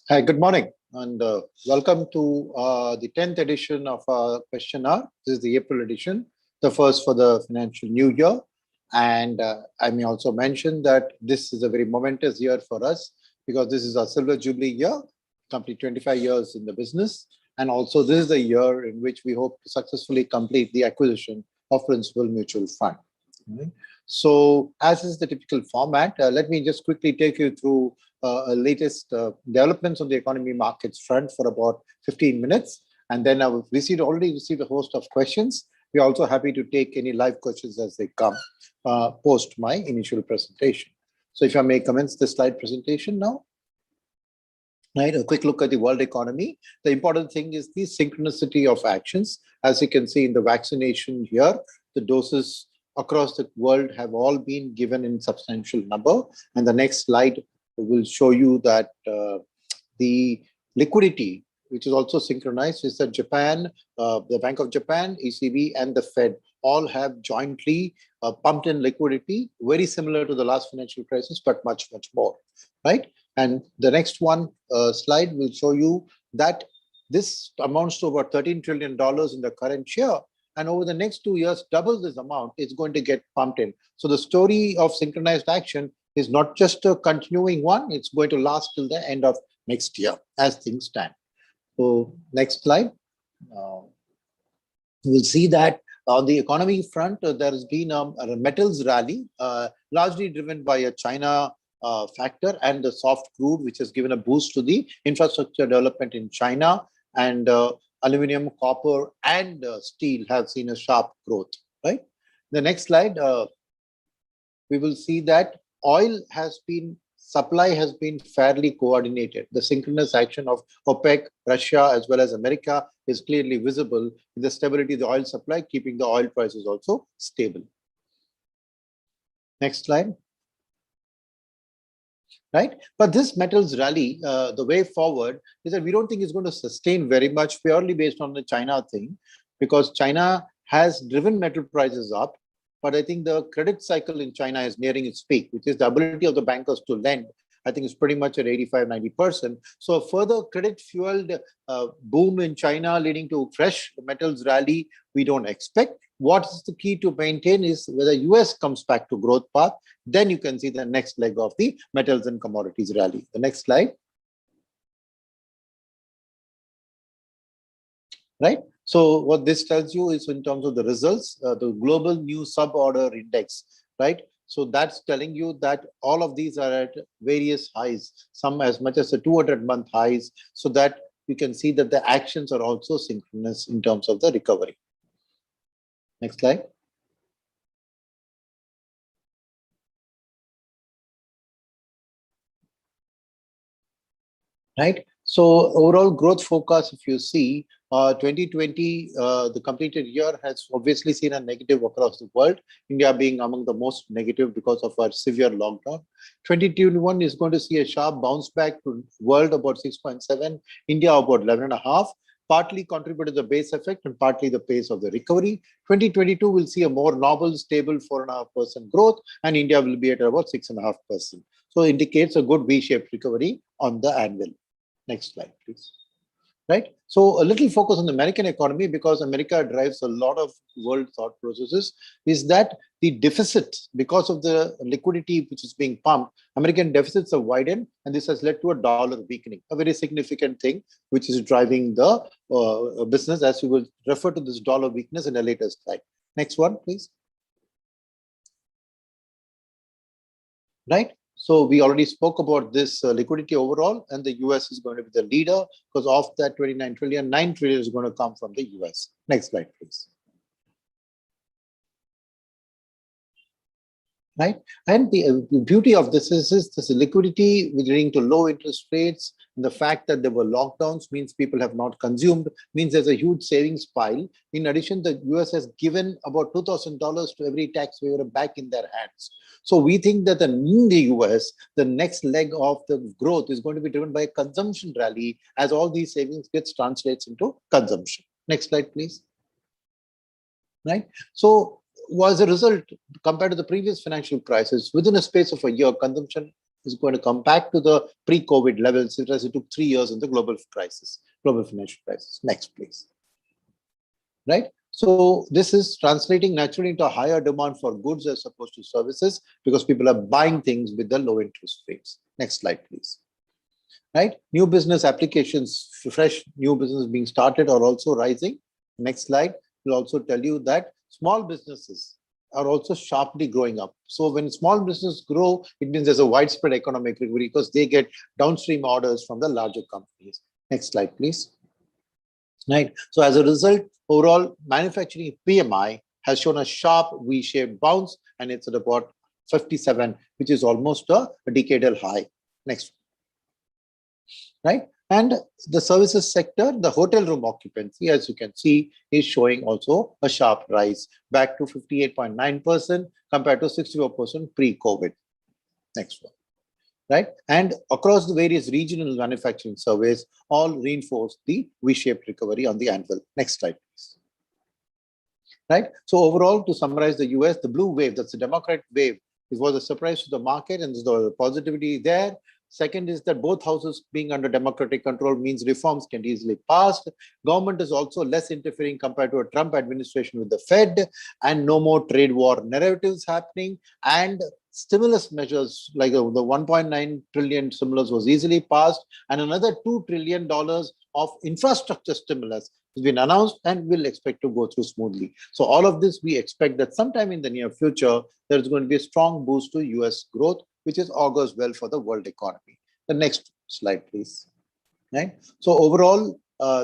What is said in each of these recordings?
Hi, good morning, and welcome to the 10th edition of our question hour. This is the April edition, the first for the financial new year. And I may also mention that this is a very momentous year for us because this is our silver jubilee year, complete 25 years in the business. And also, this is the year in which we hope to successfully complete the acquisition of Principal Mutual Fund. Right? So, as is the typical format, let me just quickly take you through latest developments on the economy markets front for about 15 minutes. And then I've already received a host of questions. We're also happy to take any live questions as they come post my initial presentation. So if I may commence the slide presentation now. Right, a quick look at the world economy. The important thing is the synchronicity of actions. As you can see in the vaccination here, the doses across the world have all been given in substantial number. And the next slide will show you that the liquidity, which is also synchronized, is that Japan, the Bank of Japan, ECB, and the Fed all have jointly pumped in liquidity, very similar to the last financial crisis, but much, much more, right? And the next one slide will show you that this amounts to about $13 trillion in the current year. And over the next 2 years, double this amount is going to get pumped in. So the story of synchronized action is not just a continuing one, it's going to last till the end of next year as things stand. So next slide. We'll see that on the economy front, there has been a metals rally, largely driven by a China factor and the soft crude, which has given a boost to the infrastructure development in China. And aluminum, copper, and steel have seen a sharp growth, right? The next slide, we will see that supply has been fairly coordinated. The synchronous action of OPEC, Russia, as well as America is clearly visible in the stability of the oil supply, keeping the oil prices also stable. Next slide. Right? But this metals rally, the way forward is that we don't think it's going to sustain very much purely based on the China thing, because China has driven metal prices up. But I think the credit cycle in China is nearing its peak, which is the ability of the bankers to lend. I think it's pretty much at 85-90%. So a further credit-fueled boom in China leading to fresh metals rally, we don't expect. What is the key to maintain is whether US comes back to growth path, then you can see the next leg of the metals and commodities rally. The next slide. Right? So what this tells you is in terms of the results, the global new suborder index, right? So that's telling you that all of these are at various highs, some as much as the 200-month highs, so that you can see that the actions are also synchronous in terms of the recovery. Next slide. Right. So overall growth forecast, if you see, 2020, the completed year has obviously seen a negative across the world, India being among the most negative because of our severe lockdown. 2021 is going to see a sharp bounce back to world about 6.7, India about 11.5, partly contributed to the base effect and partly the pace of the recovery. 2022 will see a more normal, stable 4.5% growth, and India will be at about 6.5%. So indicates a good V-shaped recovery on the annual. Next slide, please. Right. So a little focus on the American economy, because America drives a lot of world thought processes, is that the deficit, because of the liquidity which is being pumped, American deficits have widened, and this has led to a dollar weakening, a very significant thing, which is driving the business, as we will refer to this dollar weakness in a later slide. Next one, please. Right. So we already spoke about this liquidity overall, and the US is going to be the leader, because of that 29 trillion, 9 trillion is going to come from the US. Next slide, please. Right. And the beauty of this is this liquidity leading to low interest rates. And the fact that there were lockdowns means people have not consumed, means there's a huge savings pile. In addition, the US has given about $2,000 to every taxpayer back in their hands. So we think that in the US, the next leg of the growth is going to be driven by a consumption rally, as all these savings gets translates into consumption. Next slide, please. Right. So as a result, compared to the previous financial crisis, within a space of a year, consumption is going to come back to the pre-COVID levels. It took 3 years in the global financial crisis. Next, please. Right? So this is translating naturally into a higher demand for goods as opposed to services because people are buying things with the low interest rates. Next slide, please. Right? New business applications, fresh new business being started are also rising. Next slide will also tell you that small businesses are also sharply growing up. So when small businesses grow, it means there's a widespread economic recovery because they get downstream orders from the larger companies. Next slide, please. Right. So as a result, overall manufacturing PMI has shown a sharp V-shaped bounce, and it's at about 57, which is almost a decadal high. Next. Right. And the services sector, the hotel room occupancy, as you can see, is showing also a sharp rise back to 58.9% compared to 64% pre-COVID. Next one. Right? And across the various regional manufacturing surveys, all reinforce the V-shaped recovery on the anvil. Next slide, please. Right? So overall, to summarize the US, the blue wave, that's the Democrat wave, it was a surprise to the market and there's the positivity there. Second is that both houses being under democratic control means reforms can easily pass. Government is also less interfering compared to a Trump administration with the Fed, and no more trade war narratives happening. And stimulus measures like the 1.9 trillion stimulus was easily passed, and another $2 trillion of infrastructure stimulus has been announced and will expect to go through smoothly. So all of this, we expect that sometime in the near future, there's going to be a strong boost to US growth, which is augurs well for the world economy. The next slide, please. Right. So overall,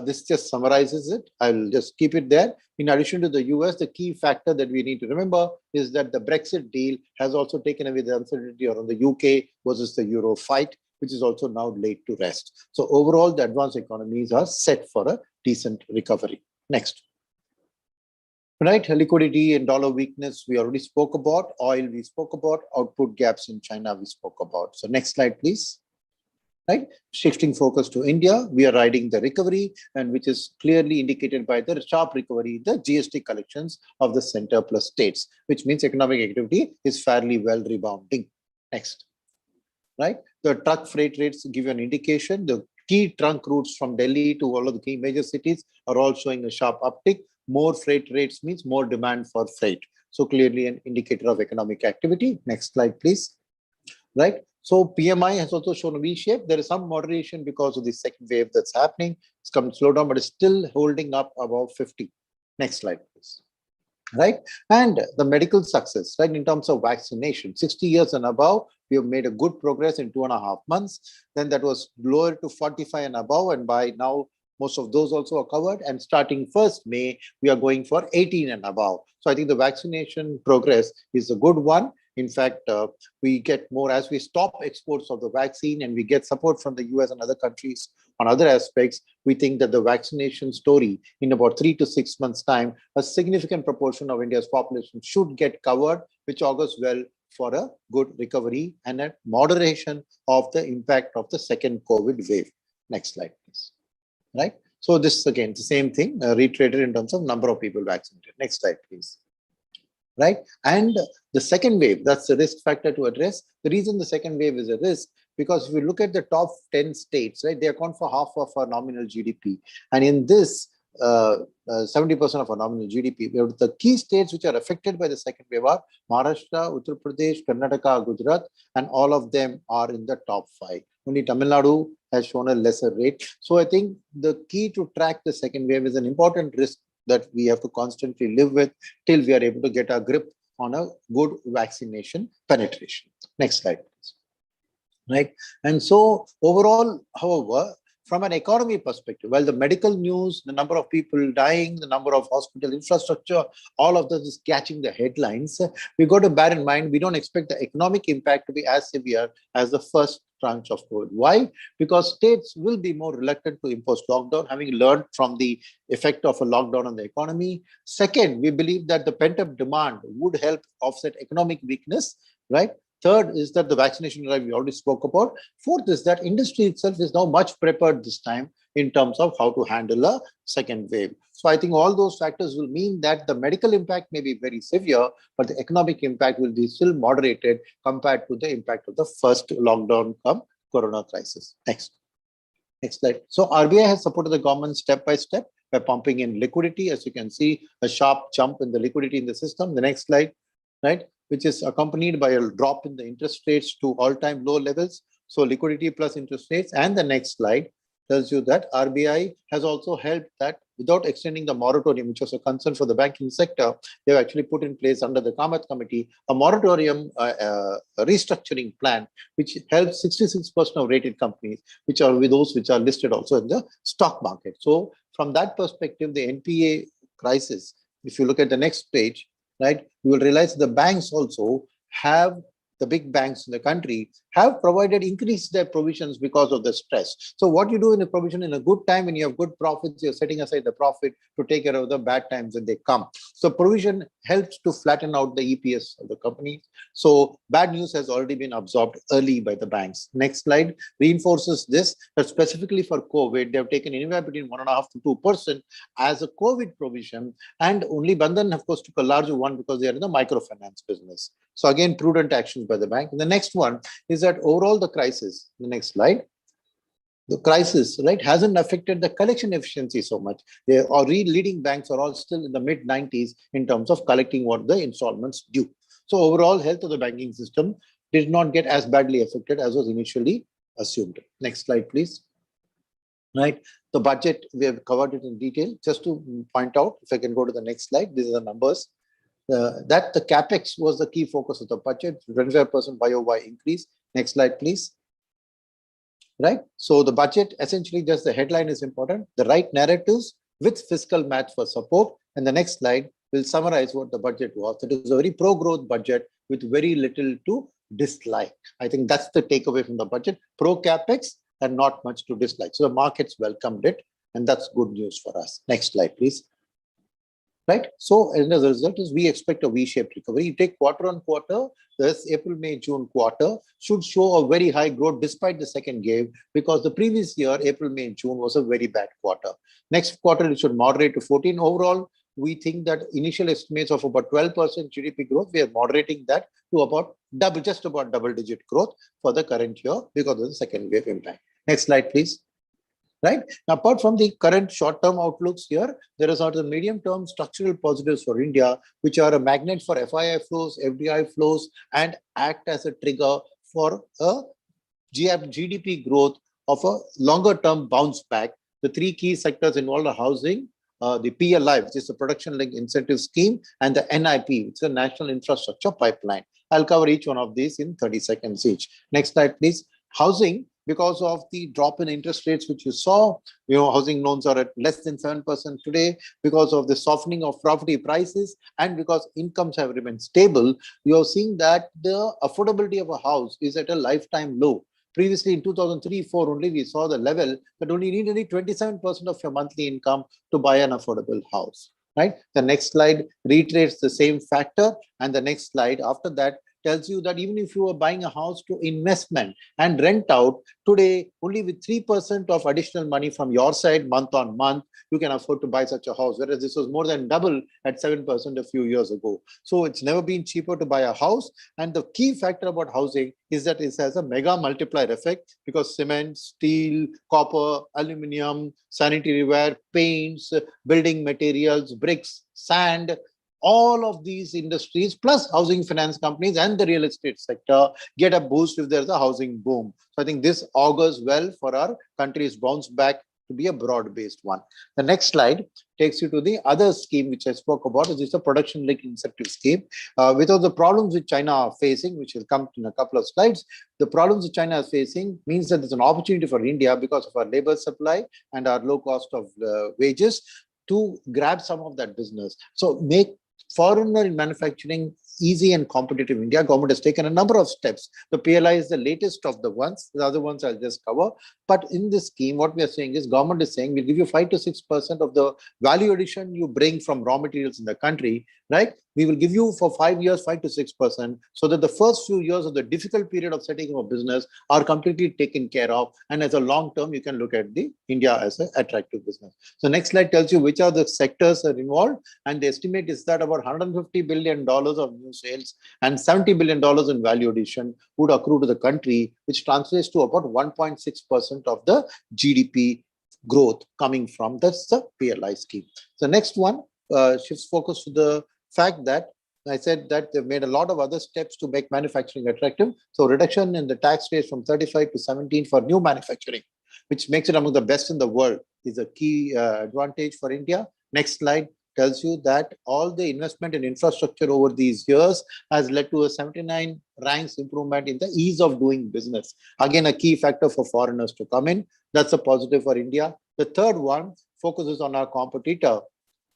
this just summarizes it. I'll just keep it there. In addition to the US, the key factor that we need to remember is that the Brexit deal has also taken away the uncertainty around the UK versus the Euro fight, which is also now laid to rest. So overall, the advanced economies are set for a decent recovery. Next. Right, liquidity and dollar weakness, we already spoke about. Oil, we spoke about. Output gaps in China, we spoke about. So next slide, please. Right, shifting focus to India, we are riding the recovery, and which is clearly indicated by the sharp recovery, the GST collections of the center plus states, which means economic activity is fairly well rebounding. Next. Right, the truck freight rates give you an indication. The key trunk routes from Delhi to all of the key major cities are all showing a sharp uptick. More freight rates means more demand for freight. So clearly an indicator of economic activity. Next slide, please. Right. So PMI has also shown a V shape. There is some moderation because of the second wave that's happening. It's come to slow down, but it's still holding up above 50. Next slide, please. Right. And the medical success, right, in terms of vaccination, 60 years and above, we have made a good progress in 2.5 months. Then that was lowered to 45 and above, and by now, most of those also are covered. And starting 1st May, we are going for 18 and above. So I think the vaccination progress is a good one. In fact, we get more as we stop exports of the vaccine and we get support from the US and other countries on other aspects. We think that the vaccination story in about 3 to 6 months' time, a significant proportion of India's population should get covered, which augurs well for a good recovery and a moderation of the impact of the second COVID wave. Next slide, please. Right. So this is again the same thing, reiterated in terms of number of people vaccinated. Next slide, please. Right. And the second wave, that's the risk factor to address. The reason the second wave is a risk, because if you look at the top 10 states, right, they account for half of our nominal GDP. And in this, 70% of our nominal GDP, the key states which are affected by the second wave are Maharashtra, Uttar Pradesh, Karnataka, Gujarat, and all of them are in the top 5. Only Tamil Nadu has shown a lesser rate. So I think the key to track the second wave is an important risk that we have to constantly live with till we are able to get our grip on a good vaccination penetration. Next slide, please. Right. And so overall, however, from an economy perspective, while the medical news, the number of people dying, the number of hospital infrastructure, all of this is catching the headlines, we got to bear in mind, we don't expect the economic impact to be as severe as the first tranche of COVID. Why? Because states will be more reluctant to impose lockdown, having learned from the effect of a lockdown on the economy. Second, we believe that the pent-up demand would help offset economic weakness, right? Third is that the vaccination drive we already spoke about. Fourth is that industry itself is now much prepared this time in terms of how to handle a second wave. So I think all those factors will mean that the medical impact may be very severe, but the economic impact will be still moderated compared to the impact of the first lockdown come corona crisis. Next slide. So RBI has supported the government step by step by pumping in liquidity. As you can see, a sharp jump in the liquidity in the system. The next slide, right, which is accompanied by a drop in the interest rates to all-time low levels. So liquidity plus interest rates. And the next slide tells you that RBI has also helped that without extending the moratorium, which was a concern for the banking sector, they have actually put in place under the Kamath Committee a moratorium restructuring plan, which helps 66% of rated companies, which are with those which are listed also in the stock market. So from that perspective, the NPA crisis, if you look at the next page, right, you will realize the banks also have, the big banks in the country have increased their provisions because of the stress. So what you do in a provision in a good time, when you have good profits, you're setting aside the profit to take care of the bad times when they come. So provision helps to flatten out the EPS of the company. So bad news has already been absorbed early by the banks. Next slide reinforces this, that specifically for COVID, they have taken anywhere between 1.5% to 2% as a COVID provision, and only Bandhan, of course, took a larger one because they are in the microfinance business. So again, prudent actions by the bank. And the next one is that overall the crisis, the next slide, the crisis, right, hasn't affected the collection efficiency so much. Leading banks are all still in the mid-90s in terms of collecting what the installments due. So overall health of the banking system did not get as badly affected as was initially assumed. Next slide, please. Right, the budget, we have covered it in detail. Just to point out, if I can go to the next slide, these are the numbers. That the capex was the key focus of the budget, 25% YOY increase. Next slide, please. Right, so the budget, essentially just the headline is important, the right narratives with fiscal math for support. And the next slide will summarize what the budget was. It is a very pro-growth budget with very little to dislike. I think that's the takeaway from the budget, pro-capex and not much to dislike. So the markets welcomed it, and that's good news for us. Next slide, please. Right, so as a result is we expect a V-shaped recovery. You take quarter on quarter, this April, May, June quarter should show a very high growth despite the second wave, because the previous year, April, May, June was a very bad quarter. Next quarter, it should moderate to 14. Overall, we think that initial estimates of about 12% GDP growth, we are moderating that to about just about double-digit growth for the current year because of the second wave impact. Next slide, please. Right, now, apart from the current short-term outlooks here, there is also medium-term structural positives for India, which are a magnet for FII flows, FDI flows, and act as a trigger for a GDP growth of a longer-term bounce back. The three key sectors involved are housing, the PLI, which is the Production Linked Incentive Scheme, and the NIP, which is a National Infrastructure Pipeline. I'll cover each one of these in 30 seconds each. Next slide, please. Housing, because of the drop in interest rates, which you saw, housing loans are at less than 7% today, because of the softening of property prices, and because incomes have remained stable, you are seeing that the affordability of a house is at a lifetime low. Previously, in 2003-4 only, we saw the level that only need only 27% of your monthly income to buy an affordable house. Right? The next slide reiterates the same factor, and the next slide after that tells you that even if you are buying a house to investment and rent out, today only with 3% of additional money from your side month on month, you can afford to buy such a house, whereas this was more than double at 7% a few years ago. So it's never been cheaper to buy a house. And the key factor about housing is that it has a mega multiplier effect, because cement, steel, copper, aluminium, sanitary ware, paints, building materials, bricks, sand, all of these industries plus housing finance companies and the real estate sector get a boost if there's a housing boom. So I think this augurs well for our country's bounce back to be a broad-based one. The next slide takes you to the other scheme which I spoke about, is this a production linked incentive scheme. Without the problems which China are facing, which will come in a couple of slides, the problems that China is facing means that there's an opportunity for India because of our labor supply and our low cost of wages to grab some of that business. So make foreigner manufacturing easy and competitive in India. Government has taken a number of steps. The PLI is the latest of the ones. The other ones I'll just cover. But in this scheme, what we are saying is government is saying we'll give you 5 to 6% of the value addition you bring from raw materials in the country, right? We will give you for 5 years 5 to 6%, so that the first few years of the difficult period of setting up a business are completely taken care of, and as a long term you can look at the India as an attractive business. So next slide tells you which are the sectors are involved, and the estimate is that about $150 billion of new sales and $70 billion in value addition would accrue to the country, which translates to about 1.6% of the GDP growth coming from the PLI scheme. The next one shifts focus to the fact that I said that they've made a lot of other steps to make manufacturing attractive. So reduction in the tax rates from 35 to 17 for new manufacturing, which makes it among the best in the world, is a key advantage for India. Next slide tells you that all the investment in infrastructure over these years has led to a 79 ranks improvement in the ease of doing business. Again, a key factor for foreigners to come in. That's a positive for India. The third one focuses on our competitor.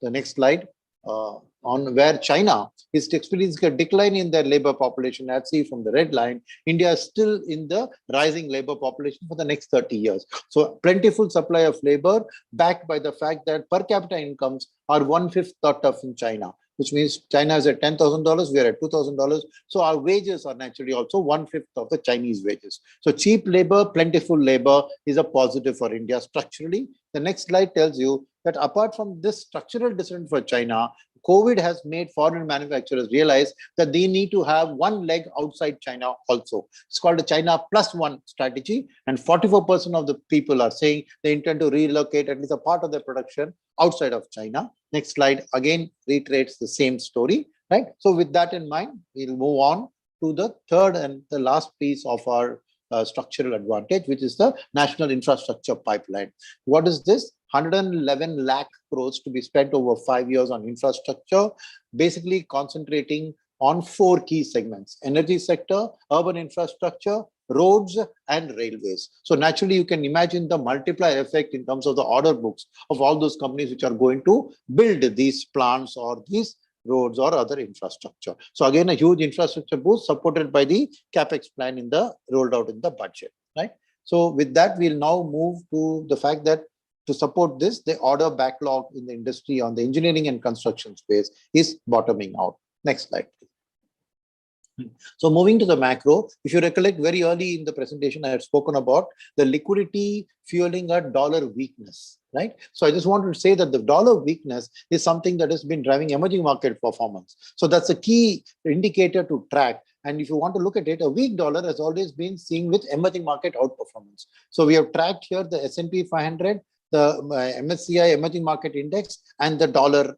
The next slide, on where China is experiencing a decline in their labor population. As seen from the red line, India is still in the rising labor population for the next 30 years. So plentiful supply of labor, backed by the fact that per capita incomes are 1/5 thought of in China, which means China is at $10,000, we are at $2,000. So our wages are naturally also 1/5 of the Chinese wages. So cheap labor, plentiful labor is a positive for India structurally. The next slide tells you that apart from this structural difference for China, COVID has made foreign manufacturers realize that they need to have one leg outside China also. It's called a China plus one strategy, and 44% of the people are saying they intend to relocate at least a part of their production outside of China. Next slide again reiterates the same story, right? So with that in mind, we'll move on to the third and the last piece of our structural advantage, which is the national infrastructure pipeline. What is this? 111 lakh crores to be spent over 5 years on infrastructure, basically concentrating on 4 key segments: energy sector, urban infrastructure, roads, and railways. So naturally, you can imagine the multiplier effect in terms of the order books of all those companies which are going to build these plants or these roads or other infrastructure. So again, a huge infrastructure boost supported by the capex plan in the rolled out in the budget, right? So with that, we'll now move to the fact that to support this, the order backlog in the industry on the engineering and construction space is bottoming out. Next slide, please. So moving to the macro, if you recollect very early in the presentation, I had spoken about the liquidity fueling a dollar weakness, right? So I just wanted to say that the dollar weakness is something that has been driving emerging market performance. So that's a key indicator to track. And if you want to look at it, a weak dollar has always been seen with emerging market outperformance. So we have tracked here the S&P 500, the MSCI emerging market index, and the dollar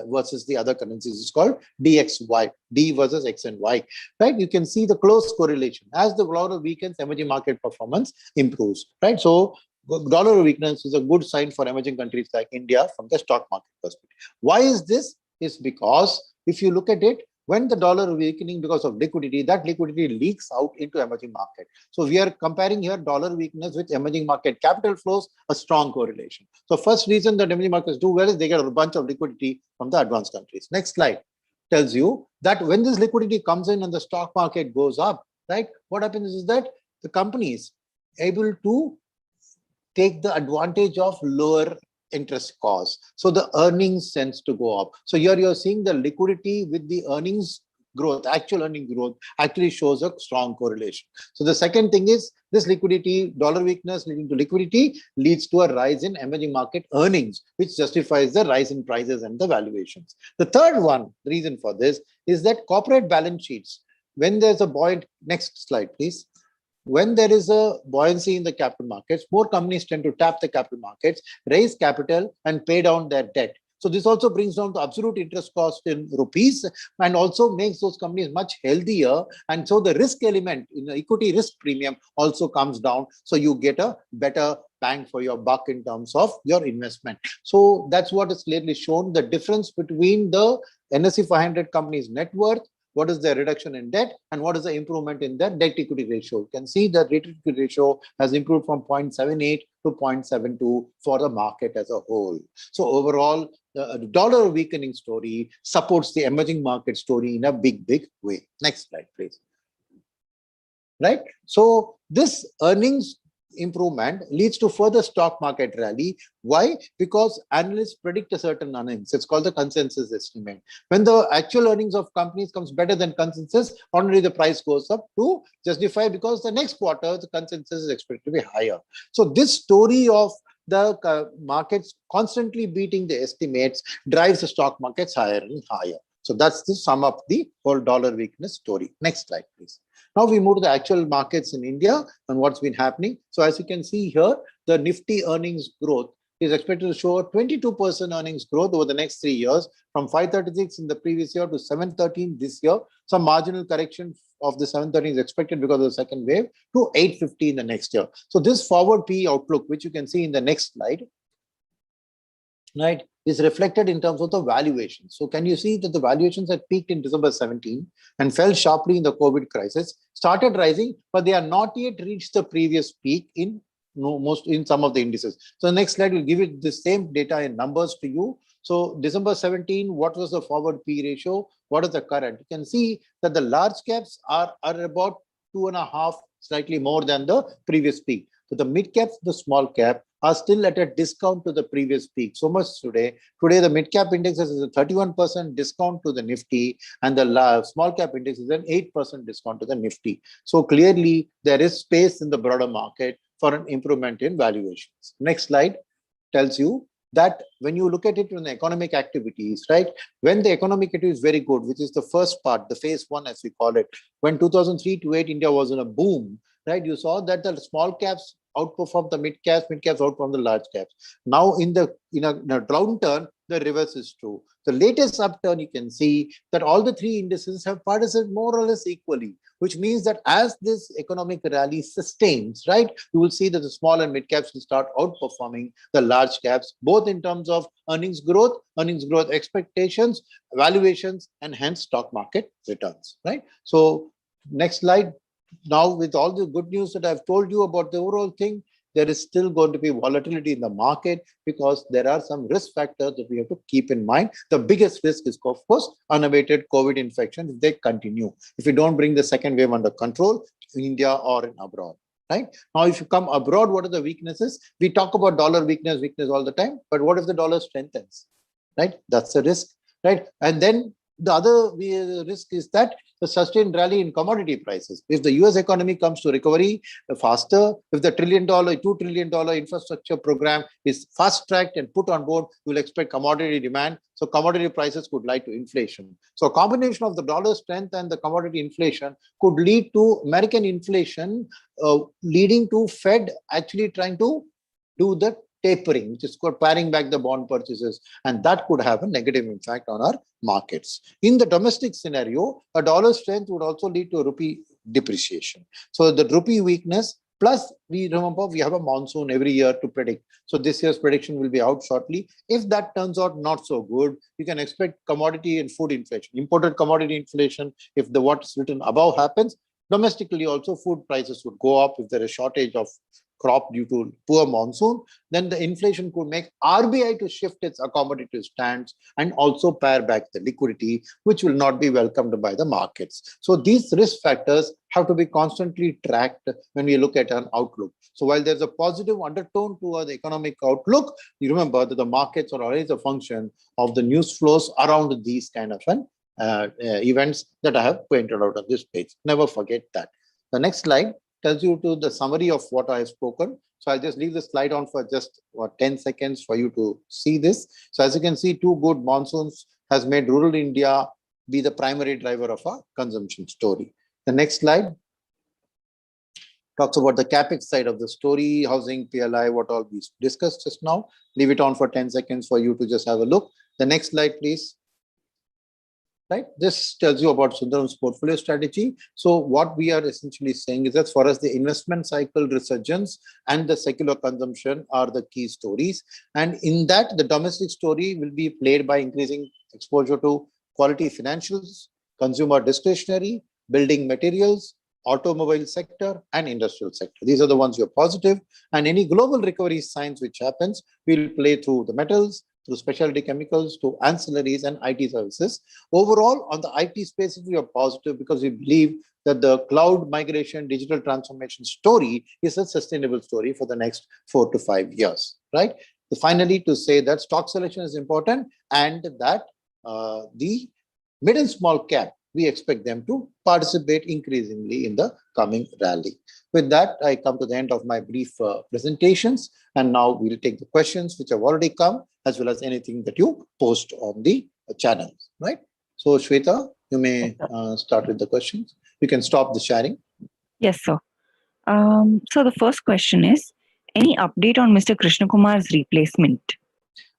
versus the other currencies. It's called DXY, D versus X and Y, right? You can see the close correlation. As the dollar weakens, emerging market performance improves, right? So dollar weakness is a good sign for emerging countries like India from the stock market perspective. Why is this? Is because if you look at it, when the dollar weakening because of liquidity, that liquidity leaks out into emerging market. So we are comparing here dollar weakness with emerging market capital flows, a strong correlation. So first reason that emerging markets do well is they get a bunch of liquidity from the advanced countries. Next slide tells you that when this liquidity comes in and the stock market goes up, right, what happens is that the companies able to take the advantage of lower interest costs. So the earnings tends to go up. So here you're seeing the liquidity with the earnings growth, actual earning growth actually shows a strong correlation. So the second thing is this liquidity, dollar weakness leading to liquidity leads to a rise in emerging market earnings, which justifies the rise in prices and the valuations. The third one, the reason for this is that corporate balance sheets, when there's a buoyant, next slide, please. When there is a buoyancy in the capital markets, more companies tend to tap the capital markets, raise capital, and pay down their debt. So this also brings down the absolute interest cost in rupees and also makes those companies much healthier. And so the risk element in the equity risk premium also comes down. So you get a better bang for your buck in terms of your investment. So that's what is clearly shown, the difference between the NSE 500 companies' net worth, what is the reduction in debt, and what is the improvement in the debt equity ratio. You can see that debt equity ratio has improved from 0.78 to 0.72 for the market as a whole. So overall, the dollar weakening story supports the emerging market story in a big, big way. Next slide, please. Right? So this earnings improvement leads to further stock market rally. Why? Because analysts predict a certain earnings. It's called the consensus estimate. When the actual earnings of companies comes better than consensus, ordinarily the price goes up to justify, because the next quarter the consensus is expected to be higher. So this story of the markets constantly beating the estimates drives the stock markets higher and higher. So that's the sum of the whole dollar weakness story. Next slide, please. Now we move to the actual markets in India and what's been happening. So as you can see here, the Nifty earnings growth is expected to show a 22% earnings growth over the next 3 years, from 536 in the previous year to 713 this year. Some marginal correction of the 713 is expected because of the second wave, to 850 in the next year. So this forward PE outlook, which you can see in the next slide, right, is reflected in terms of the valuation. So can you see that the valuations had peaked in December 17 and fell sharply in the COVID crisis, started rising, but they are not yet reached the previous peak in some of the indices. So the next slide will give you the same data in numbers to you. So December 17, what was the forward P ratio? What is the current? You can see that the large caps are about 2.5, slightly more than the previous peak. So the mid caps, the small cap, are still at a discount to the previous peak. So much today. Today, the mid cap index is a 31% discount to the Nifty, and the small cap index is an 8% discount to the Nifty. So clearly, there is space in the broader market for an improvement in valuations. Next slide tells you that when you look at it in the economic activities, right, when the economic activity is very good, which is the first part, the phase one as we call it, when 2003 to 8 India was in a boom, right, you saw that the small caps outperformed the mid caps outperformed the large caps. Now in a downturn, the reverse is true. The latest upturn, you can see that all the three indices have participated more or less equally, which means that as this economic rally sustains, right, you will see that the small and mid caps will start outperforming the large caps, both in terms of earnings growth expectations, valuations, and hence stock market returns, right? So next slide. Now, with all the good news that I've told you about the overall thing, there is still going to be volatility in the market because there are some risk factors that we have to keep in mind. The biggest risk is, of course, unabated COVID infections if they continue. If you don't bring the second wave under control in India or in abroad, right? Now, if you come abroad, what are the weaknesses? We talk about dollar weakness all the time, but what if the dollar strengthens, right? That's a risk, right? And then the other risk is that the sustained rally in commodity prices. If the US economy comes to recovery faster, if the $2 trillion infrastructure program is fast-tracked and put on board, you will expect commodity demand. So commodity prices could lead to inflation. So a combination of the dollar strength and the commodity inflation could lead to American inflation, leading to Fed actually trying to do the tapering, which is called paring back the bond purchases, and that could have a negative impact on our markets. In the domestic scenario, a dollar strength would also lead to rupee depreciation. So the rupee weakness, plus we remember we have a monsoon every year to predict. So this year's prediction will be out shortly. If that turns out not so good, you can expect commodity and food inflation, imported commodity inflation. If the what's written above happens, domestically also food prices would go up. If there is shortage of crop due to poor monsoon, then the inflation could make RBI to shift its accommodative stance and also pare back the liquidity, which will not be welcomed by the markets. So these risk factors have to be constantly tracked when we look at an outlook. So while there's a positive undertone to the economic outlook, you remember that the markets are always a function of the news flows around these kind of events that I have pointed out on this page. Never forget that. The next slide tells you to the summary of what I have spoken. So I'll just leave the slide on for just 10 seconds for you to see this. So as you can see, two good monsoons has made rural India be the primary driver of our consumption story. The next slide talks about the capex side of the story, housing, PLI, what all we discussed just now. Leave it on for 10 seconds for you to just have a look. The next slide, please. Right, this tells you about Sundaram's portfolio strategy. So what we are essentially saying is that for us, the investment cycle resurgence and the secular consumption are the key stories. And in that, the domestic story will be played by increasing exposure to quality financials, consumer discretionary, building materials, automobile sector, and industrial sector. These are the ones you're positive. And any global recovery signs which happens will play through the metals, through specialty chemicals to ancillaries and IT services. Overall, on the IT space, we are positive because we believe that the cloud migration, digital transformation story is a sustainable story for the next 4 to 5 years, right? So finally, to say that stock selection is important and that the mid and small cap, we expect them to participate increasingly in the coming rally. With that, I come to the end of my brief presentations, and now we'll take the questions which have already come, as well as anything that you post on the channels, right? So, Shweta, you may start with the questions. You can stop the sharing. Yes, sir. So the first question is, any update on Mr. Krishna Kumar's replacement?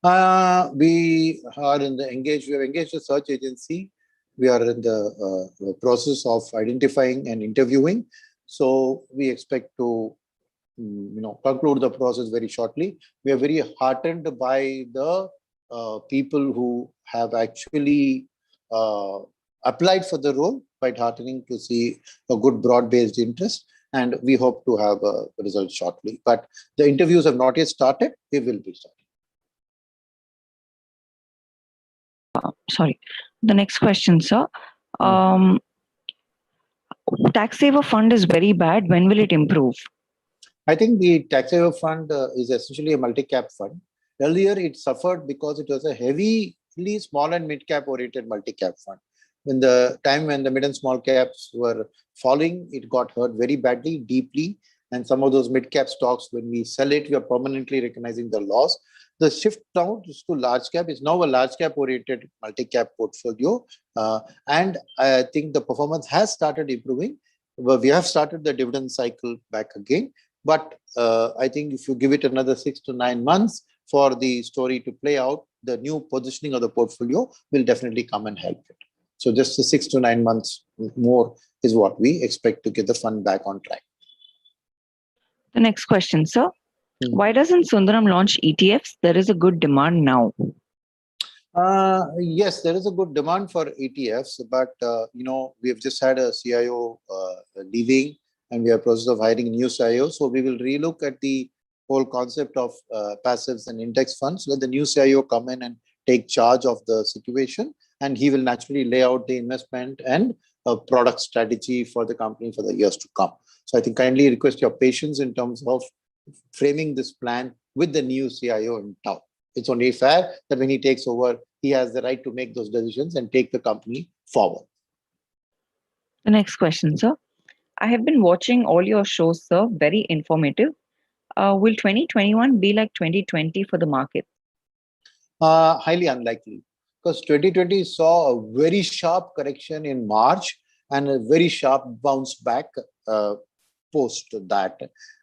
We are in the engaged. We have engaged a search agency. We are in the process of identifying and interviewing. So we expect to, conclude the process very shortly. We are very heartened by the people who have actually applied for the role. Quite heartening to see a good broad-based interest, and we hope to have a result shortly. But the interviews have not yet started. They will be starting. Sorry. The next question, sir. Tax saver fund is very bad. When will it improve? I think the tax saver fund is essentially a multi-cap fund. Earlier, it suffered because it was a heavily small and mid-cap oriented multi-cap fund. When the mid and small caps were falling, it got hurt very badly, deeply. And some of those mid-cap stocks, when we sell it, we are permanently recognizing the loss. The shift down to large cap is now a large cap oriented multi-cap portfolio. And I think the performance has started improving. We have started the dividend cycle back again. But I think if you give it another 6 to 9 months for the story to play out, the new positioning of the portfolio will definitely come and help it. So just the 6 to 9 months more is what we expect to get the fund back on track. The next question, sir. Why doesn't Sundaram launch ETFs? There is a good demand now. Yes, there is a good demand for ETFs, but we have just had a CIO leaving, and we are in the process of hiring a new CIO. So we will relook at the whole concept of passives and index funds. Let the new CIO come in and take charge of the situation, and he will naturally lay out the investment and product strategy for the company for the years to come. So I think kindly request your patience in terms of framing this plan with the new CIO in town. It's only fair that when he takes over, he has the right to make those decisions and take the company forward. The next question, sir. I have been watching all your shows, sir. Very informative. Will 2021 be like 2020 for the market? Highly unlikely, because 2020 saw a very sharp correction in March and a very sharp bounce back post that.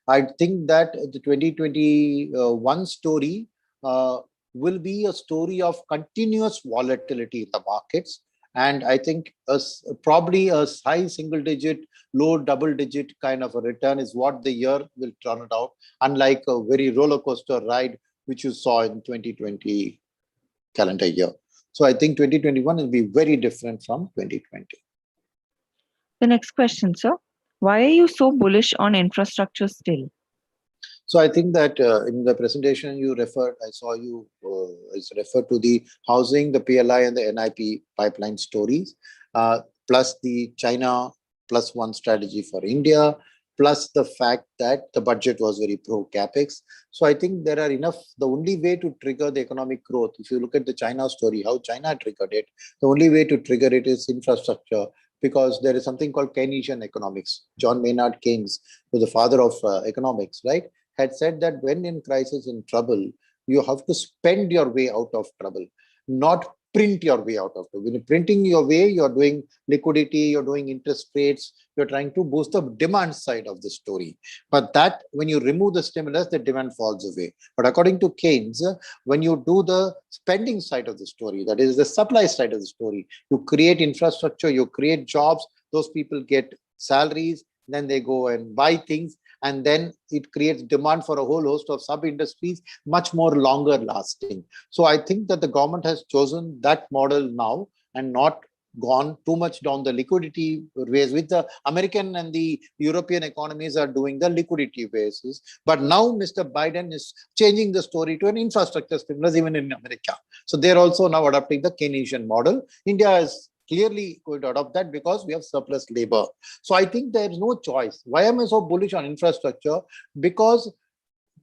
I think that the 2021 story will be a story of continuous volatility in the markets. And I think probably a high single-digit, low double-digit kind of a return is what the year will turn it out, unlike a very roller coaster ride, which you saw in 2020 calendar year. So I think 2021 will be very different from 2020. The next question, sir. Why are you so bullish on infrastructure still? So I think that in the presentation you referred, I saw you referred to the housing, the PLI and the NIP pipeline stories, plus the China plus one strategy for India, plus the fact that the budget was very pro-capex. So I think there are enough, the only way to trigger the economic growth, if you look at the China story, how China triggered it, the only way to trigger it is infrastructure, because there is something called Keynesian economics. John Maynard Keynes, who is the father of economics, right, had said that when in crisis, in trouble, you have to spend your way out of trouble, not print your way out of it. When you're printing your way, you're doing liquidity, you're doing interest rates, you're trying to boost the demand side of the story. But that, when you remove the stimulus, the demand falls away. But according to Keynes, when you do the spending side of the story, that is the supply side of the story, you create infrastructure, you create jobs, those people get salaries, then they go and buy things, and then it creates demand for a whole host of sub-industries, much more longer lasting. So I think that the government has chosen that model now and not gone too much down the liquidity ways, with the American and the European economies are doing the liquidity basis. But now Mr. Biden is changing the story to an infrastructure stimulus even in America. So they're also now adopting the Keynesian model. India is clearly going to adopt that because we have surplus labor. So I think there is no choice. Why am I so bullish on infrastructure? Because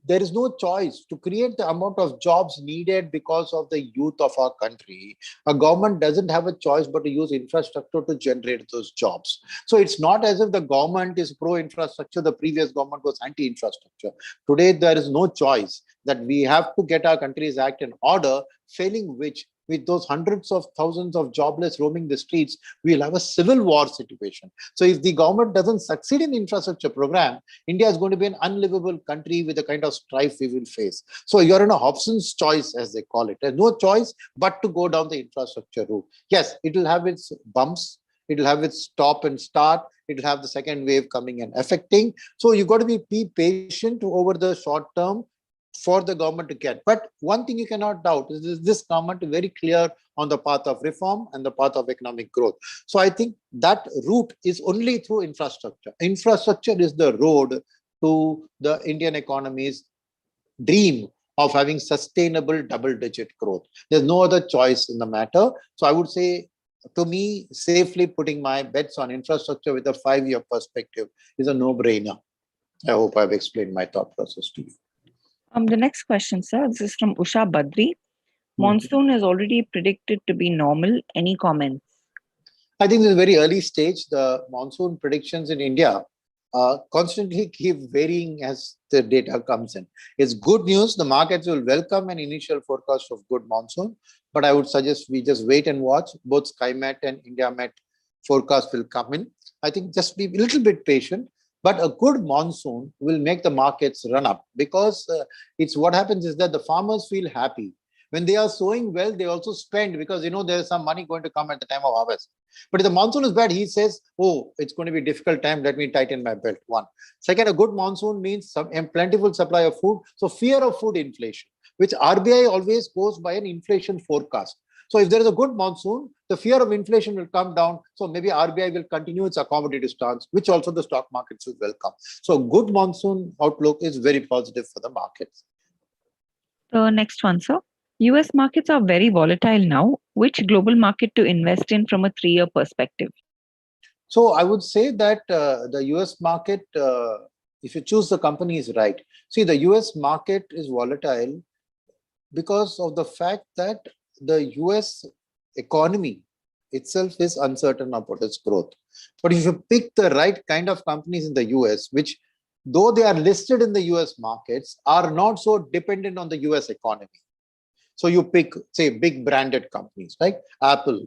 there is no choice to create the amount of jobs needed because of the youth of our country. A government doesn't have a choice but to use infrastructure to generate those jobs. So it's not as if the government is pro-infrastructure, the previous government was anti-infrastructure. Today, there is no choice that we have to get our country's act in order, failing which, with those hundreds of thousands of jobless roaming the streets, we'll have a civil war situation. So if the government doesn't succeed in the infrastructure program, India is going to be an unlivable country with the kind of strife we will face. So you're in a Hobson's choice, as they call it. There's no choice but to go down the infrastructure route. Yes, it will have its bumps. It will have its stop and start. It will have the second wave coming and affecting. So you've got to be patient over the short term for the government to get. But one thing you cannot doubt is this government is very clear on the path of reform and the path of economic growth. So I think that route is only through infrastructure. Infrastructure is the road to the Indian economy's dream of having sustainable double-digit growth. There's no other choice in the matter. So I would say, to me, safely putting my bets on infrastructure with a 5-year perspective is a no-brainer. I hope I've explained my thought process to you. The next question, sir. This is from Usha Badri. Monsoon is already predicted to be normal. Any comments? I think this is a very early stage. The monsoon predictions in India constantly keep varying as the data comes in. It's good news. The markets will welcome an initial forecast of good monsoon, but I would suggest we just wait and watch. Both SkyMet and IndiaMet forecast will come in. I think just be a little bit patient. But a good monsoon will make the markets run up, because it's what happens is that the farmers feel happy. When they are sowing well, they also spend, because there's some money going to come at the time of harvest. But if the monsoon is bad, he says, oh, it's going to be a difficult time, let me tighten my belt. One. Second, a good monsoon means some plentiful supply of food. So fear of food inflation, which RBI always goes by an inflation forecast. So if there is a good monsoon, the fear of inflation will come down. So maybe RBI will continue its accommodative stance, which also the stock markets will welcome. So good monsoon outlook is very positive for the markets. The next one, sir. US markets are very volatile now. Which global market to invest in from a 3-year perspective? So I would say that the US market, if you choose the company, is right. See, the US market is volatile because of the fact that the US economy itself is uncertain about its growth. But if you pick the right kind of companies in the US, which, though they are listed in the US markets, are not so dependent on the US economy. So you pick, say, big branded companies, right? Apple,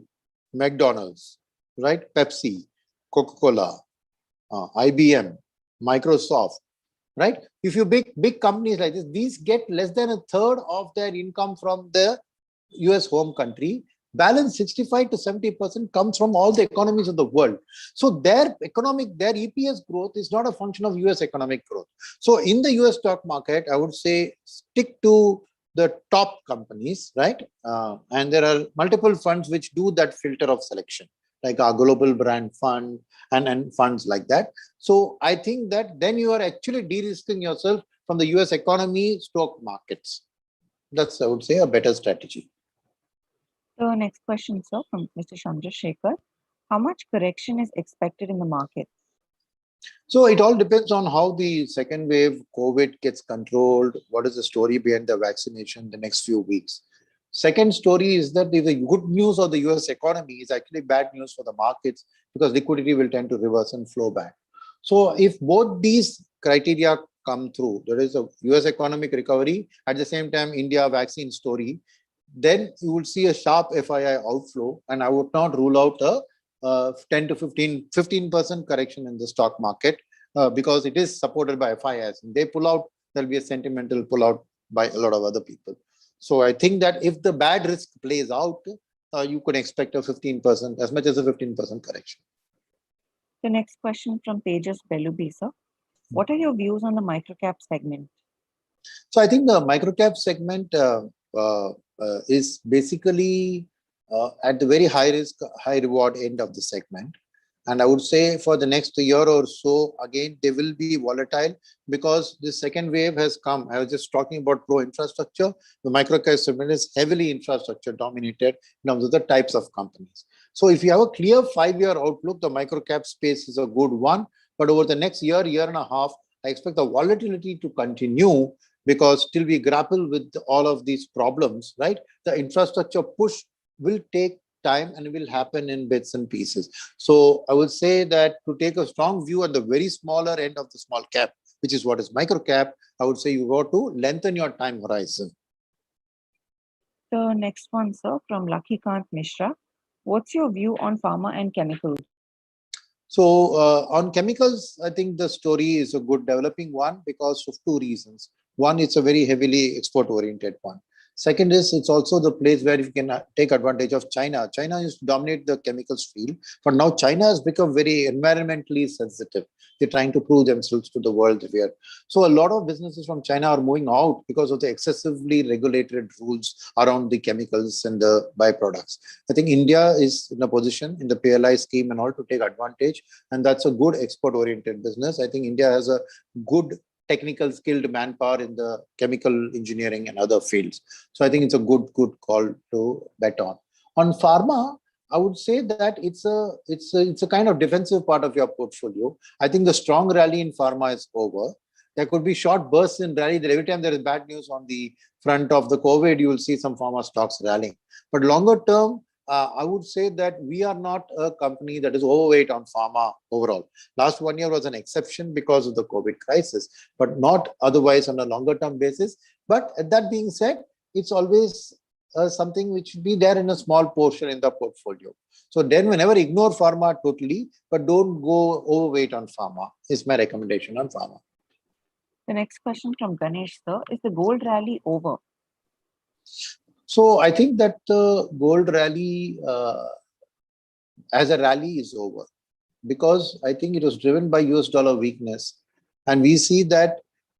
McDonald's, right? Pepsi, Coca-Cola, IBM, Microsoft, right? If you pick big companies like this, these get less than a third of their income from the US home country. Balance 65 to 70% comes from all the economies of the world. So their EPS growth is not a function of US economic growth. So in the US stock market, I would say stick to the top companies, right? And there are multiple funds which do that filter of selection, like our global brand fund and funds like that. So I think that then you are actually de-risking yourself from the US economy stock markets. That's, I would say, a better strategy. The next question, sir, from Mr. Chandrasekhar. How much correction is expected in the market? So it all depends on how the second wave COVID gets controlled. What is the story behind the vaccination the next few weeks? Second story is that the good news of the US economy is actually bad news for the markets, because liquidity will tend to reverse and flow back. So if both these criteria come through, there is a US economic recovery, at the same time India vaccine story, then you will see a sharp FII outflow, and I would not rule out a 10 to 15% correction in the stock market, because it is supported by FIIs. And they pull out, there'll be a sentimental pull out by a lot of other people. So I think that if the bad risk plays out, you could expect a 15%, as much as a 15% correction. The next question from Tejas Belubi, sir. What are your views on the microcap segment? So I think the microcap segment is basically at the very high risk, high reward end of the segment. And I would say for the next year or so, again, they will be volatile because the second wave has come. I was just talking about pro infrastructure. The microcap segment is heavily infrastructure dominated in terms of the types of companies. So if you have a clear 5-year outlook, the microcap space is a good one. But over the next year, year and a half, I expect the volatility to continue because till we grapple with all of these problems, right? The infrastructure push will take time and will happen in bits and pieces. So I would say that to take a strong view at the very smaller end of the small cap, which is what is micro cap, I would say you got to lengthen your time horizon. The next one, sir, from Lucky Kant Mishra. What's your view on pharma and chemicals? So on chemicals, I think the story is a good developing one because of two reasons. One, it's a very heavily export oriented one. Second is it's also the place where you can take advantage of China. China used to dominate the chemicals field, but now China has become very environmentally sensitive. They're trying to prove themselves to the world here. So a lot of businesses from China are moving out because of the excessively regulated rules around the chemicals and the byproducts. I think India is in a position in the PLI scheme and all to take advantage, and that's a good export-oriented business. I think India has a good technical skilled manpower in the chemical engineering and other fields. So I think it's a good call to bet on. On pharma, I would say that it's a kind of defensive part of your portfolio. I think the strong rally in pharma is over. There could be short bursts in rally that every time there is bad news on the front of the COVID, you will see some pharma stocks rallying. But longer term, I would say that we are not a company that is overweight on pharma overall. Last 1 year was an exception because of the COVID crisis, but not otherwise on a longer term basis. But that being said, it's always something which should be there in a small portion in the portfolio. So then whenever ignore pharma totally, but don't go overweight on pharma is my recommendation on pharma. The next question from Ganesh, sir. Is the gold rally over? So I think that the gold rally as a rally is over because I think it was driven by US dollar weakness. And we see that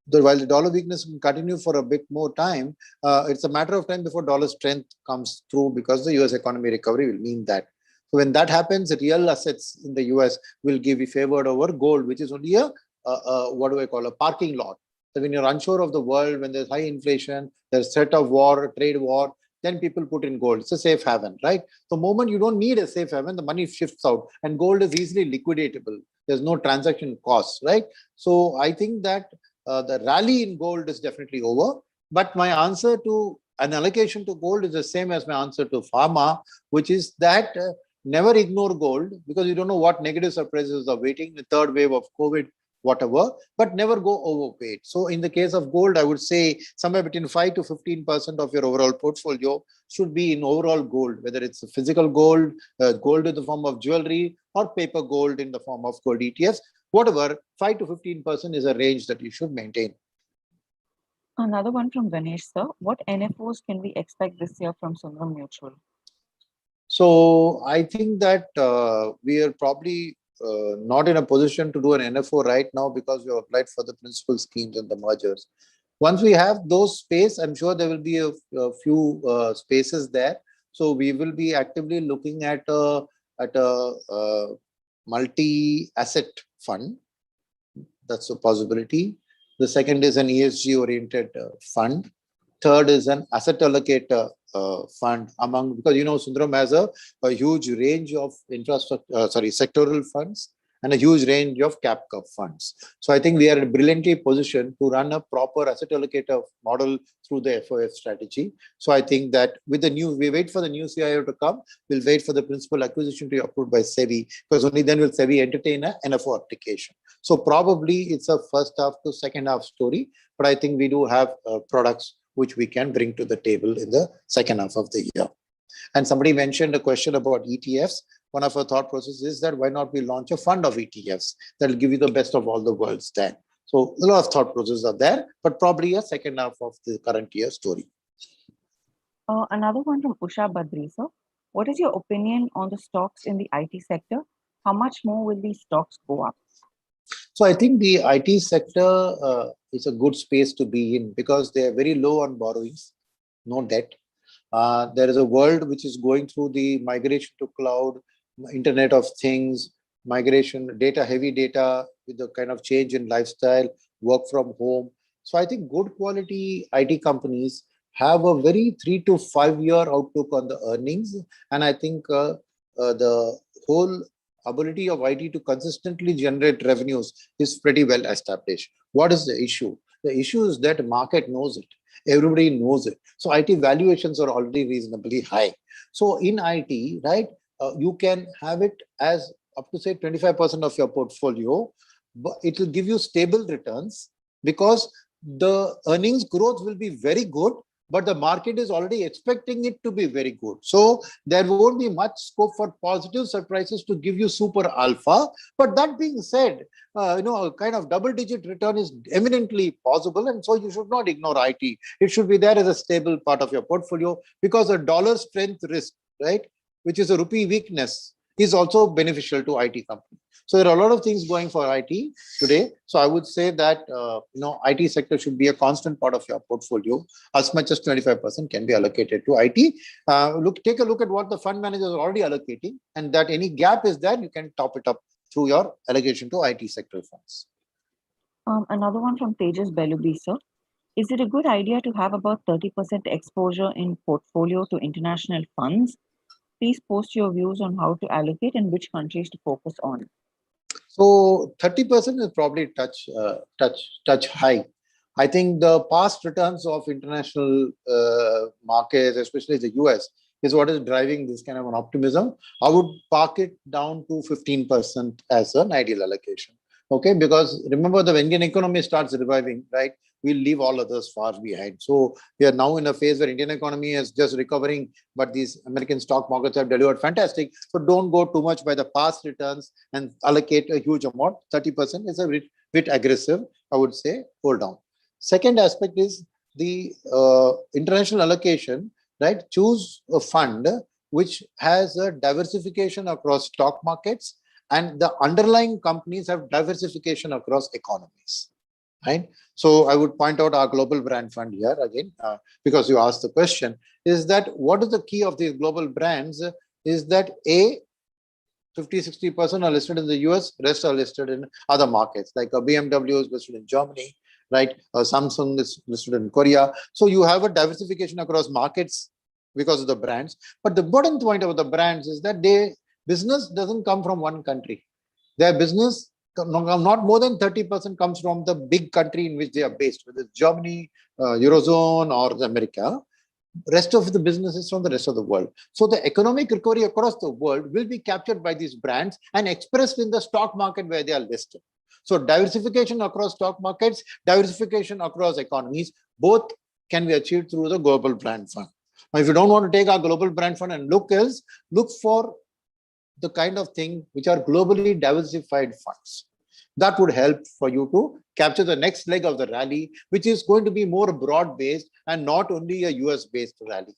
while the dollar weakness will continue for a bit more time, it's a matter of time before dollar strength comes through because the US economy recovery will mean that. So when that happens, the real assets in the US will be favored over gold, which is only a parking lot. So when you're unsure of the world, when there's high inflation, there's threat of war, trade war, then people put in gold. It's a safe haven, right? The moment you don't need a safe haven, the money shifts out and gold is easily liquidatable. There's no transaction costs, right? So I think that the rally in gold is definitely over. But my answer to an allocation to gold is the same as my answer to pharma, which is that never ignore gold because you don't know what negative surprises are waiting, the third wave of COVID, whatever, but never go overweight. So in the case of gold, I would say somewhere between 5 to 15% of your overall portfolio should be in overall gold, whether it's a physical gold, gold in the form of jewelry, or paper gold in the form of gold ETFs. Whatever, 5 to 15% is a range that you should maintain. Another one from Ganesh, sir. What NFOs can we expect this year from Sundaram Mutual? So I think that we are probably not in a position to do an NFO right now because we have applied for the principal schemes and the mergers. Once we have those space, I'm sure there will be a few spaces there. So we will be actively looking at a multi-asset fund. That's a possibility. The second is an ESG-oriented fund. Third is an asset allocator fund because Sundaram has a huge range of sectoral funds and a huge range of cap curve funds. So I think we are brilliantly positioned to run a proper asset allocator model through the FOF strategy. So I think that we wait for the new CIO to come, we'll wait for the principal acquisition to be approved by SEBI because only then will SEBI entertain an NFO application. So probably it's a first half to second half story, but I think we do have products which we can bring to the table in the second half of the year. And somebody mentioned a question about ETFs. One of our thought processes is that why not we launch a fund of ETFs that will give you the best of all the worlds then. So a lot of thought processes are there, but probably a second half of the current year story. Another one from Usha Badri, sir. What is your opinion on the stocks in the IT sector? How much more will these stocks go up? So I think the IT sector is a good space to be in because they are very low on borrowings, no debt. There is a world which is going through the migration to cloud, Internet of Things, migration, data, heavy data, with the kind of change in lifestyle, work from home. So I think good quality IT companies have a very 3 to 5 year outlook on the earnings. And I think the whole ability of IT to consistently generate revenues is pretty well established. What is the issue? The issue is that market knows it. Everybody knows it. So IT valuations are already reasonably high. So in IT, right, you can have it as up to say 25% of your portfolio, but it will give you stable returns because the earnings growth will be very good, but the market is already expecting it to be very good. So there won't be much scope for positive surprises to give you super alpha. But that being said, a kind of double-digit return is eminently possible, and so you should not ignore IT. It should be there as a stable part of your portfolio because a dollar strength risk, right, which is a rupee weakness, is also beneficial to IT companies. So there are a lot of things going for IT today. So I would say that IT sector should be a constant part of your portfolio. As much as 25% can be allocated to IT. Take a look at what the fund managers are already allocating, and that any gap is there, you can top it up through your allocation to IT sector funds. Another one from Tejas Belubi, sir. Is it a good idea to have about 30% exposure in portfolio to international funds? Please post your views on how to allocate and which countries to focus on. So 30% is probably touch high. I think the past returns of international markets, especially the US, is what is driving this kind of an optimism. I would park it down to 15% as an ideal allocation. Okay, because remember, the Indian economy starts reviving, right? We'll leave all others far behind. So we are now in a phase where Indian economy is just recovering, but these American stock markets have delivered fantastic. So don't go too much by the past returns and allocate a huge amount. 30% is a bit aggressive, I would say. Hold down. Second aspect is the international allocation, right? Choose a fund which has a diversification across stock markets, and the underlying companies have diversification across economies, right? So I would point out our global brand fund here again, because you asked the question, is that what is the key of these global brands? Is that 50-60% are listed in the US, rest are listed in other markets, like a BMW is listed in Germany, right? Samsung is listed in Korea. So you have a diversification across markets because of the brands. But the important point about the brands is that business doesn't come from one country. Their business, not more than 30% comes from the big country in which they are based, whether it's Germany, Eurozone, or America. Rest of the business is from the rest of the world. So the economic recovery across the world will be captured by these brands and expressed in the stock market where they are listed. So diversification across stock markets, diversification across economies, both can be achieved through the global brand fund. Now, if you don't want to take our global brand fund and look for the kind of thing which are globally diversified funds. That would help for you to capture the next leg of the rally, which is going to be more broad-based and not only a US-based rally.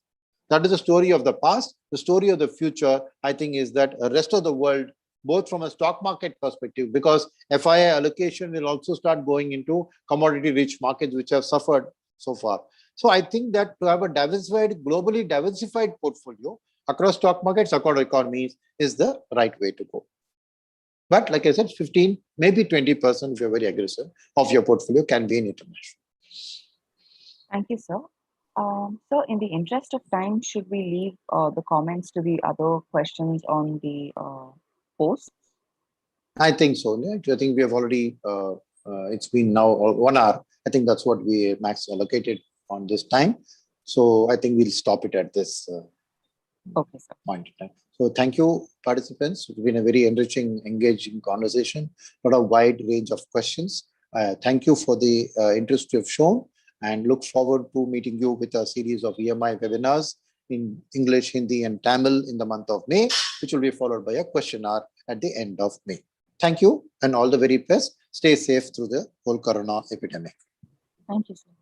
That is the story of the past. The story of the future, I think, is that the rest of the world, both from a stock market perspective, because FII allocation will also start going into commodity-rich markets, which have suffered so far. So I think that to have a globally diversified portfolio across stock markets, across economies, is the right way to go. But like I said, 15, maybe 20%, if you're very aggressive, of your portfolio can be in international. Thank you, sir. So in the interest of time, should we leave the comments to the other questions on the post? I think so. Yeah? I think we have already, it's been now 1 hour. I think that's what we max allocated on this time. So I think we'll stop it at this Okay, sir. point in time. So thank you, participants. It's been a very enriching, engaging conversation, a lot of wide range of questions. Thank you for the interest you have shown, and look forward to meeting you with a series of EMI webinars in English, Hindi, and Tamil in the month of May, which will be followed by a question hour at the end of May. Thank you, and all the very best. Stay safe through the whole corona epidemic. Thank you, sir.